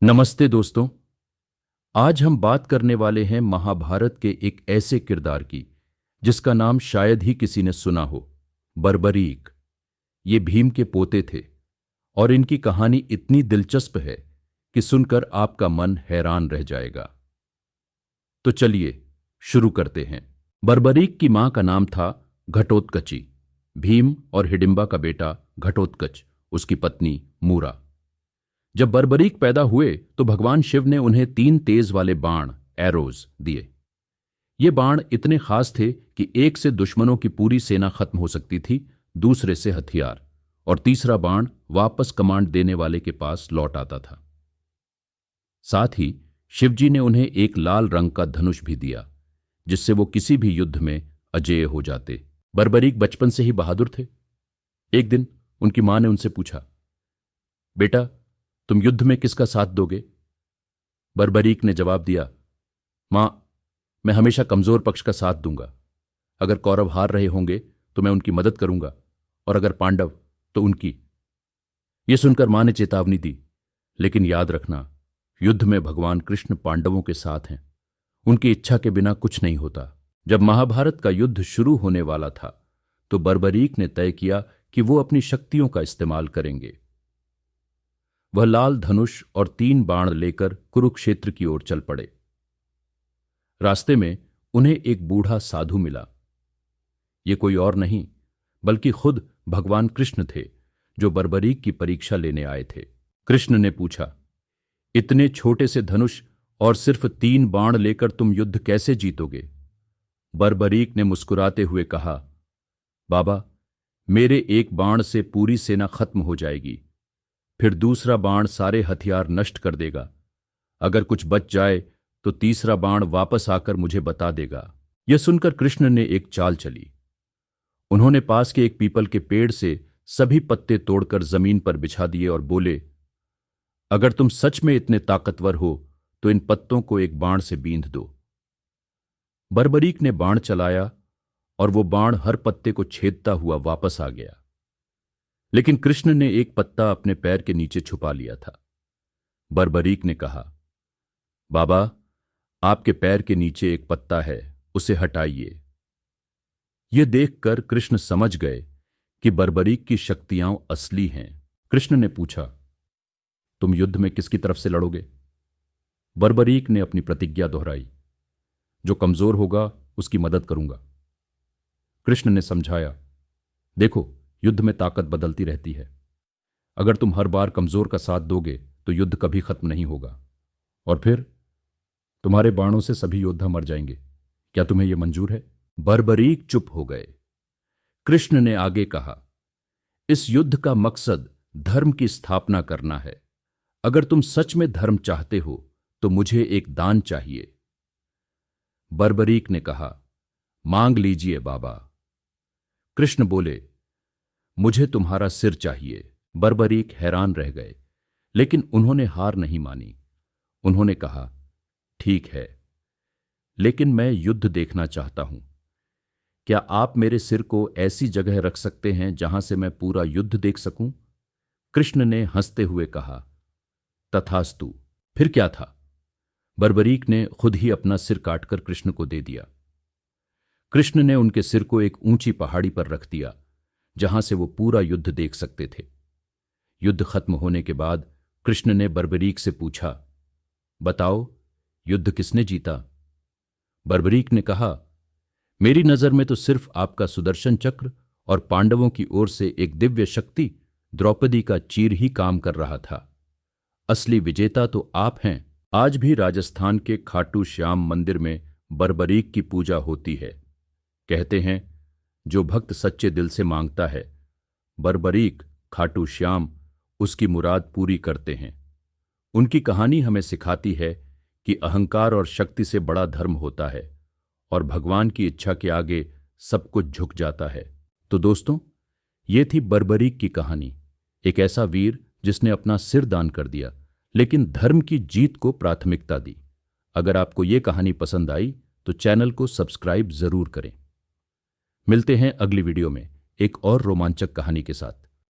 नमस्ते दोस्तों। आज हम बात करने वाले हैं महाभारत के एक ऐसे किरदार की जिसका नाम शायद ही किसी ने सुना हो। बर्बरीक। ये भीम के पोते थे और इनकी कहानी इतनी दिलचस्प है कि सुनकर आपका मन हैरान रह जाएगा। तो चलिए शुरू करते हैं। बर्बरीक की मां का नाम था घटोत्कची। भीम और हिडिंबा का बेटा घटोत्कच, उसकी पत्नी मूरा। जब बर्बरीक पैदा हुए तो भगवान शिव ने उन्हें 3 तेज वाले बाण एरोज दिए। ये बाण इतने खास थे कि एक से दुश्मनों की पूरी सेना खत्म हो सकती थी, दूसरे से हथियार, और तीसरा बाण वापस कमांड देने वाले के पास लौट आता था। साथ ही शिवजी ने उन्हें एक लाल रंग का धनुष भी दिया जिससे वो किसी भी युद्ध में अजेय हो जाते। बर्बरीक बचपन से ही बहादुर थे। एक दिन उनकी मां ने उनसे पूछा, बेटा तुम युद्ध में किसका साथ दोगे? बर्बरीक ने जवाब दिया, मां, मैं हमेशा कमजोर पक्ष का साथ दूंगा। अगर कौरव हार रहे होंगे तो मैं उनकी मदद करूंगा, और अगर पांडव तो उनकी। यह सुनकर मां ने चेतावनी दी, लेकिन याद रखना, युद्ध में भगवान कृष्ण पांडवों के साथ हैं। उनकी इच्छा के बिना कुछ नहीं होता। जब महाभारत का युद्ध शुरू होने वाला था तो बर्बरीक ने तय किया कि वो अपनी शक्तियों का इस्तेमाल करेंगे। वह लाल धनुष और 3 बाण लेकर कुरुक्षेत्र की ओर चल पड़े। रास्ते में उन्हें एक बूढ़ा साधु मिला। ये कोई और नहीं बल्कि खुद भगवान कृष्ण थे, जो बर्बरीक की परीक्षा लेने आए थे। कृष्ण ने पूछा, इतने छोटे से धनुष और सिर्फ 3 बाण लेकर तुम युद्ध कैसे जीतोगे? बर्बरीक ने मुस्कुराते हुए कहा, बाबा, मेरे एक बाण से पूरी सेना खत्म हो जाएगी, फिर दूसरा बाण सारे हथियार नष्ट कर देगा। अगर कुछ बच जाए तो तीसरा बाण वापस आकर मुझे बता देगा। यह सुनकर कृष्ण ने एक चाल चली। उन्होंने पास के एक पीपल के पेड़ से सभी पत्ते तोड़कर जमीन पर बिछा दिए और बोले, अगर तुम सच में इतने ताकतवर हो तो इन पत्तों को एक बाण से बींध दो। बर्बरीक ने बाण चलाया और वो बाण हर पत्ते को छेदता हुआ वापस आ गया, लेकिन कृष्ण ने एक पत्ता अपने पैर के नीचे छुपा लिया था। बर्बरीक ने कहा, बाबा, आपके पैर के नीचे एक पत्ता है, उसे हटाइए। यह देखकर कृष्ण समझ गए कि बर्बरीक की शक्तियां असली हैं। कृष्ण ने पूछा, तुम युद्ध में किसकी तरफ से लड़ोगे? बर्बरीक ने अपनी प्रतिज्ञा दोहराई, जो कमजोर होगा उसकी मदद करूंगा। कृष्ण ने समझाया, देखो, युद्ध में ताकत बदलती रहती है। अगर तुम हर बार कमजोर का साथ दोगे तो युद्ध कभी खत्म नहीं होगा, और फिर तुम्हारे बाणों से सभी योद्धा मर जाएंगे। क्या तुम्हें यह मंजूर है? बर्बरीक चुप हो गए। कृष्ण ने आगे कहा, इस युद्ध का मकसद धर्म की स्थापना करना है। अगर तुम सच में धर्म चाहते हो तो मुझे एक दान चाहिए। बर्बरीक ने कहा, मांग लीजिए बाबा। कृष्ण बोले, मुझे तुम्हारा सिर चाहिए। बर्बरीक हैरान रह गए, लेकिन उन्होंने हार नहीं मानी। उन्होंने कहा, ठीक है, लेकिन मैं युद्ध देखना चाहता हूं। क्या आप मेरे सिर को ऐसी जगह रख सकते हैं जहां से मैं पूरा युद्ध देख सकूं? कृष्ण ने हंसते हुए कहा, तथास्तु। फिर क्या था? बर्बरीक ने खुद ही अपना सिर काटकर कृष्ण को दे दिया। कृष्ण ने उनके सिर को एक ऊंची पहाड़ी पर रख दिया जहां से वो पूरा युद्ध देख सकते थे। युद्ध खत्म होने के बाद कृष्ण ने बर्बरीक से पूछा, बताओ, युद्ध किसने जीता? बर्बरीक ने कहा, मेरी नजर में तो सिर्फ आपका सुदर्शन चक्र और पांडवों की ओर से एक दिव्य शक्ति द्रौपदी का चीर ही काम कर रहा था। असली विजेता तो आप हैं। आज भी राजस्थान के खाटू श्याम मंदिर में बर्बरीक की पूजा होती है। कहते हैं, जो भक्त सच्चे दिल से मांगता है, बर्बरीक खाटू श्याम उसकी मुराद पूरी करते हैं। उनकी कहानी हमें सिखाती है कि अहंकार और शक्ति से बड़ा धर्म होता है, और भगवान की इच्छा के आगे सब कुछ झुक जाता है। तो दोस्तों, ये थी बर्बरीक की कहानी। एक ऐसा वीर जिसने अपना सिर दान कर दिया, लेकिन धर्म की जीत को प्राथमिकता दी। अगर आपको ये कहानी पसंद आई तो चैनल को सब्सक्राइब जरूर करें। मिलते हैं अगली वीडियो में एक और रोमांचक कहानी के साथ।